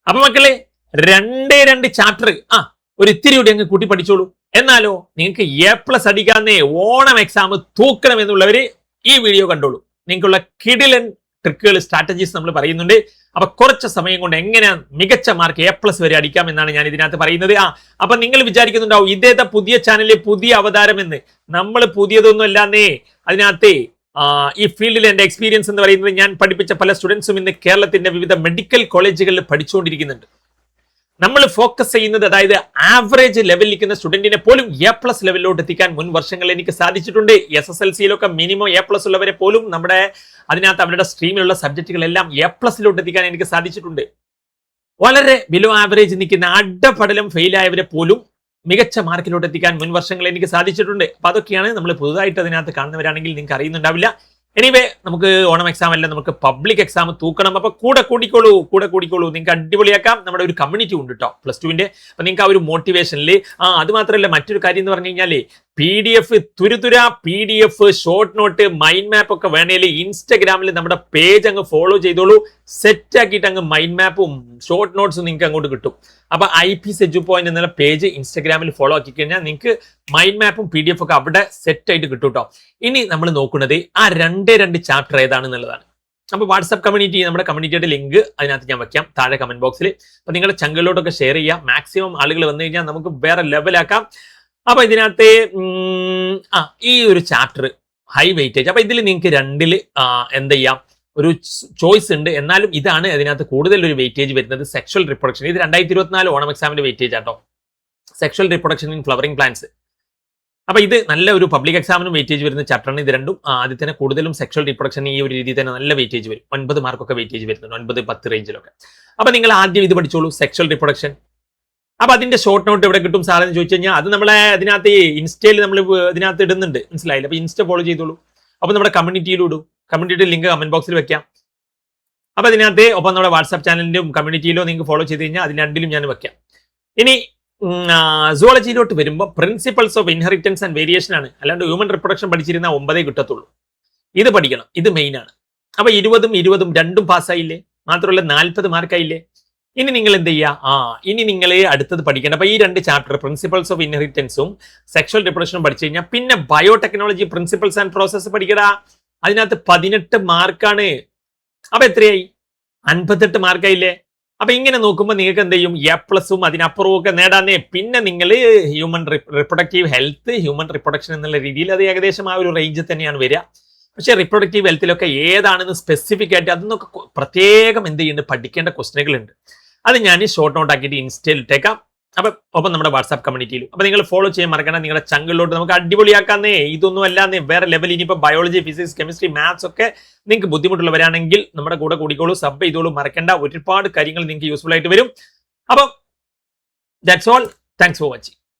അപ്പൊ മക്കളെ രണ്ട് ചാപ്റ്റർ ഒരു ഇത്തിരി കൂടി അങ്ങ് കൂട്ടി പഠിച്ചോളൂ. എന്നാലോ നിങ്ങൾക്ക് A+ അടിക്കാന്നേ ഓണം എക്സാം തൂക്കണം എന്നുള്ളവര് ഈ വീഡിയോ കണ്ടോളൂ. നിങ്ങൾക്കുള്ള കിടിലൻ ട്രിക്കുകൾ സ്ട്രാറ്റജീസ് നമ്മൾ പറയുന്നുണ്ട്. അപ്പൊ കുറച്ച് സമയം കൊണ്ട് എങ്ങനെ മികച്ച മാർക്ക് A+ വരെ അടിക്കാം എന്നാണ് ഞാൻ ഇതിനകത്ത് പറയുന്നത്. അപ്പൊ നിങ്ങൾ വിചാരിക്കുന്നുണ്ടാവും ഇതേതാ പുതിയ ചാനലിലെ പുതിയ അവതാരം എന്ന്. നമ്മൾ പുതിയതൊന്നും അല്ലാന്നേ. അതിനകത്ത് ഈ ഫീൽഡിൽ എന്റെ എക്സ്പീരിയൻസ് എന്ന് പറയുന്നത് ഞാൻ പഠിപ്പിച്ച പല സ്റ്റുഡൻസും ഇന്ന് കേരളത്തിന്റെ വിവിധ മെഡിക്കൽ കോളേജുകളിൽ പഠിച്ചുകൊണ്ടിരിക്കുന്നുണ്ട്. നമ്മൾ ഫോക്കസ് ചെയ്യുന്നത് അതായത് ആവറേജ് ലെവലിൽ നിൽക്കുന്ന സ്റ്റുഡന്റിനെ പോലും A+ ലെവലിലോട്ട് എത്തിക്കാൻ മുൻ വർഷങ്ങളിൽ എനിക്ക് സാധിച്ചിട്ടുണ്ട്. SSLCയിലൊക്കെ മിനിമം A+ ഉള്ളവരെ പോലും നമ്മുടെ അതിനകത്ത് അവരുടെ സ്ട്രീമിലുള്ള സബ്ജക്റ്റുകളെല്ലാം A+ലോട്ട് എത്തിക്കാൻ എനിക്ക് സാധിച്ചിട്ടുണ്ട്. വളരെ ബിലോ ആവറേജ് നിൽക്കുന്ന അഡപടലം ഫെയിലായവരെ പോലും മികച്ച മാർക്കിലോട്ട് എത്തിക്കാൻ മുൻ വർഷങ്ങളിൽ എനിക്ക് സാധിച്ചിട്ടുണ്ട്. അപ്പൊ അതൊക്കെയാണ് നമ്മൾ പുതുതായിട്ട് അതിനകത്ത് കാണുന്നവരാണെങ്കിൽ നിങ്ങൾക്ക് അറിയുന്നുണ്ടാവില്ല. എനിവേ നമുക്ക് ഓണം എക്സാം അല്ല, നമുക്ക് പബ്ലിക് എക്സാം തൂക്കണം. അപ്പൊ കൂടെ കൂടിക്കോളൂ. നിങ്ങൾക്ക് അടിപൊളിയാക്കാം. നമ്മുടെ ഒരു കമ്മ്യൂണിറ്റി ഉണ്ട് കേട്ടോ +2ന്റെ. അപ്പൊ നിങ്ങൾക്ക് ആ ഒരു മോട്ടിവേഷനിൽ അത് മാത്രമല്ല മറ്റൊരു കാര്യം എന്ന് പറഞ്ഞു കഴിഞ്ഞാല് PDF തുരുതുര PDF short note mind map ഒക്കെ വേണേൽ ഇൻസ്റ്റഗ്രാമിൽ നമ്മുടെ പേജ് അങ്ങ് ഫോളോ ചെയ്തോളൂ. സെറ്റ് ആക്കിയിട്ട് അങ്ങ് മൈൻഡ് മാപ്പും ഷോർട്ട് നോട്ട്സും നിങ്ങൾക്ക് അങ്ങോട്ട് കിട്ടും. അപ്പൊ IPS EduPoint എന്നുള്ള പേജ് ഇൻസ്റ്റഗ്രാമിൽ ഫോളോ ആക്കി കഴിഞ്ഞാൽ നിങ്ങൾക്ക് മൈൻഡ് മാപ്പും PDF ഒക്കെ അവിടെ സെറ്റ് ആയിട്ട് കിട്ടും കേട്ടോ. ഇനി നമ്മൾ നോക്കുന്നത് ആ രണ്ട് ചാപ്റ്റർ ഏതാണെന്നുള്ളതാണ്. അപ്പൊ വാട്സ്ആപ്പ് കമ്മ്യൂണിറ്റി, നമ്മുടെ കമ്മ്യൂണിറ്റിയുടെ ലിങ്ക് അതിനകത്ത് ഞാൻ വെക്കാം താഴെ കമന്റ് ബോക്സിൽ. അപ്പൊ നിങ്ങളുടെ ചങ്കളിലോട്ടൊക്കെ ഷെയർ ചെയ്യാം. മാക്സിമം ആളുകൾ വന്നു കഴിഞ്ഞാൽ നമുക്ക് വേറെ ലെവലാക്കാം. അപ്പൊ ഇതിനകത്ത് ഈ ഒരു ചാപ്റ്റർ ഹൈ വെയിറ്റേജ്. അപ്പൊ ഇതിൽ നിങ്ങൾക്ക് രണ്ടിൽ എന്ത് ചെയ്യാം, ഒരു ചോയ്സ് ഉണ്ട്. എന്നാലും ഇതാണ് അതിനകത്ത് കൂടുതൽ ഒരു വെയിറ്റേജ് വരുന്നത്, സെക്ഷൽ റിപ്രൊഡക്ഷൻ. ഇത് 2024 ഓണം എക്സാമിന്റെ വെയിറ്റേജ് ആട്ടോ, sexual reproduction in flowering plants. അപ്പൊ ഇത് നല്ല ഒരു പബ്ലിക് എക്സാമിനും വെയിറ്റേജ് വരുന്ന ചാപ്റ്ററാണ്. ഇത് രണ്ടും ആദ്യം തന്നെ കൂടുതലും സെക്ഷൽ റിപ്രൊഡക്ഷൻ ഈ ഒരു രീതിയിൽ തന്നെ നല്ല വെയിറ്റേജ് വരും. 9 മാർക്കൊക്കെ വെയിറ്റേജ് വരുന്നുണ്ട്, 9-10 റേഞ്ചിലൊക്കെ. അപ്പൊ നിങ്ങൾ ആദ്യം ഇത് പഠിച്ചോളൂ, സെക്ഷൽ റിപ്രൊഡക്ഷൻ. അപ്പൊ അതിന്റെ ഷോർട്ട് നോട്ട് എവിടെ കിട്ടും സാറെന്ന് ചോദിച്ചു കഴിഞ്ഞാൽ അത് നമ്മളെ അതിനകത്ത് ഇൻസ്റ്റയിൽ നമ്മൾ ഇതിനകത്ത് ഇടുന്നുണ്ട്, മനസ്സിലായില്ല? അപ്പൊ ഇൻസ്റ്റ ഫോളോ ചെയ്തോളൂ. അപ്പൊ നമ്മുടെ കമ്മ്യൂണിറ്റിയിലും ഇടും. കമ്മ്യൂണിറ്റിയുടെ ലിങ്ക് കമന്റ് ബോക്സിൽ വെക്കാം. അപ്പൊ അതിനകത്ത് ഒപ്പം നമ്മുടെ വാട്സ്ആപ്പ് ചാനലിലും കമ്മ്യൂണിറ്റിയിലോ നിങ്ങൾക്ക് ഫോളോ ചെയ്ത് കഴിഞ്ഞാൽ അതിന് രണ്ടിലും ഞാൻ വെക്കാം. ഇനി സുവോളജിയിലോട്ട് വരുമ്പോൾ principles of inheritance and variation ആണ്. അല്ലാണ്ട് ഹ്യൂമൻ റിപ്രൊഡക്ഷൻ പഠിച്ചിരുന്ന 9 കിട്ടത്തുള്ളൂ. ഇത് പഠിക്കണം, ഇത് മെയിൻ ആണ്. അപ്പൊ 20 രണ്ടും പാസ്സായില്ലേ? മാത്രമല്ല 40 മാർക്കായില്ലേ? ഇനി നിങ്ങൾ എന്ത് ചെയ്യുക, ഇനി നിങ്ങൾ അടുത്തത് പഠിക്കണം. അപ്പൊ ഈ 2 ചാപ്റ്റർ പ്രിൻസിപ്പൾസ് ഓഫ് ഇൻഹെറിറ്റൻസും സെക്ഷൽ റിപ്രൊഡക്ഷനും പഠിച്ചു കഴിഞ്ഞാൽ പിന്നെ ബയോടെക്നോളജി പ്രിൻസിപ്പൾസ് ആൻഡ് പ്രോസസ് പഠിക്കടാ. അതിനകത്ത് 18 മാർക്കാണ്. അപ്പൊ എത്രയായി? 58 മാർക്കായില്ലേ? അപ്പൊ ഇങ്ങനെ നോക്കുമ്പോൾ നിങ്ങൾക്ക് എന്ത് ചെയ്യും, A+ഉം അതിനപ്പുറവും ഒക്കെ നേടാന്നേ. പിന്നെ നിങ്ങൾ human reproductive health, human reproduction എന്നുള്ള രീതിയിൽ അത് ഏകദേശം ആ ഒരു റേഞ്ച് തന്നെയാണ് വരിക. പക്ഷെ റിപ്രൊഡക്റ്റീവ് ഹെൽത്തിലൊക്കെ ഏതാണെന്ന് സ്പെസിഫിക് ആയിട്ട് അതൊന്നൊക്കെ പ്രത്യേകം എന്ത് ചെയ്യുന്നുണ്ട്, പഠിക്കേണ്ട ക്വസ്റ്റനുകളുണ്ട്. അത് ഞാൻ ഷോർട്ട് നോട്ട് ആക്കിയിട്ട് ഇൻസ്റ്റയിൽ ഇട്ടേക്കാം. അപ്പൊ ഒപ്പം നമ്മുടെ വാട്സ്ആപ്പ് കമ്മ്യൂണിറ്റിയിലും. അപ്പൊ നിങ്ങൾ ഫോളോ ചെയ്യാൻ മറക്കണം. നിങ്ങളുടെ ചങ്കളിലോട്ട് നമുക്ക് അടിപൊളിയാക്കാന്നേ. ഇതൊന്നും അല്ലാന്നേ, വേറെ ലെവൽ. ഇനിയിപ്പോ ബയോളജി, ഫിസിക്സ്, കെമിസ്ട്രി, മാത്സ് ഒക്കെ നിങ്ങൾക്ക് ബുദ്ധിമുട്ടുള്ളവരാണെങ്കിൽ നമ്മുടെ കൂടെ കൂടിക്കോളൂ, സബ് ചെയ്തോളൂ. മറക്കേണ്ട, ഒരുപാട് കാര്യങ്ങൾ നിങ്ങൾക്ക് യൂസ്ഫുൾ ആയിട്ട് വരും. അപ്പം that's all. Thanks for watching.